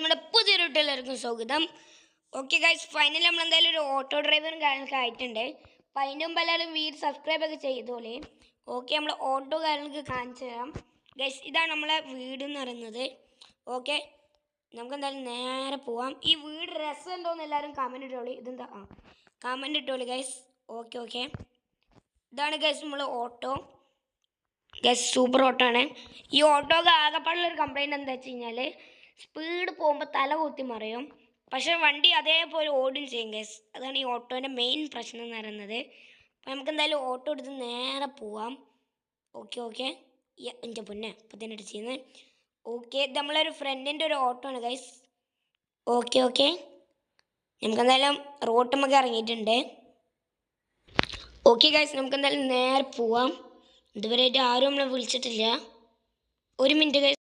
നമ്മുടെ പുതിയൊരു വീട്ടിലെല്ലാവർക്കും സ്വാഗതം. ഓക്കെ ഗൈസ്, ഫൈനലി നമ്മൾ എന്തായാലും ഒരു ഓട്ടോ ഡ്രൈവറും കാര്യങ്ങളൊക്കെ ആയിട്ടുണ്ട്. അപ്പം അതിൻ്റെ മുമ്പ് എല്ലാവരും സബ്സ്ക്രൈബ് ഒക്കെ ചെയ്തോളേ. ഓക്കെ, നമ്മൾ ഓട്ടോ കാര്യങ്ങൾക്ക് കാണിച്ചു തരാം. ഗൈസ്, ഇതാണ് നമ്മളെ വീട് എന്ന് പറയുന്നത്. ഓക്കെ, നമുക്ക് എന്തായാലും നേരെ പോവാം. ഈ വീട് രസം ഉണ്ടോയെന്ന് എല്ലാവരും കമൻറ്റ് ഇട്ടോളി. ഇതെന്താ കമൻറ്റ് ഇട്ടോളി ഗൈസ്. ഓക്കെ ഓക്കെ, ഇതാണ് ഗൈസ് നമ്മൾ ഓട്ടോ. ഗൈസ്, സൂപ്പർ ഓട്ടോ ആണ്. ഈ ഓട്ടോക്ക് ആകെപ്പാടുള്ളൊരു കംപ്ലൈൻറ്റ് എന്താ വെച്ച് കഴിഞ്ഞാൽ സ്പീഡ് പോകുമ്പോൾ തല കുത്തി മറിയും. പക്ഷേ വണ്ടി അതേപോലെ ഓടും ചെയ്യും ഗൈസ്. അതാണ് ഈ ഓട്ടോൻ്റെ മെയിൻ പ്രശ്നം എന്ന് പറയുന്നത്. അപ്പോൾ നമുക്ക് എന്തായാലും ഓട്ടോ എടുത്ത് നേരെ പോവാം. ഓക്കെ ഓക്കെ, എൻ്റെ പൊന്നെ അപ്പോൾ തന്നെ ചെയ്യുന്നത്. ഓക്കെ, ഇത് നമ്മളൊരു ഫ്രണ്ടിൻ്റെ ഒരു ഓട്ടോ ആണ് ഗൈസ്. ഓക്കെ ഓക്കെ, നമുക്കെന്തായാലും റോട്ടുമൊക്കെ ഇറങ്ങിയിട്ടുണ്ട്. ഓക്കെ ഗൈസ്, നമുക്കെന്തായാലും നേരെ പോവാം. ഇതുവരെയായിട്ട് ആരും നമ്മളെ വിളിച്ചിട്ടില്ല. ഒരു മിനിറ്റ് ഗൈസ്.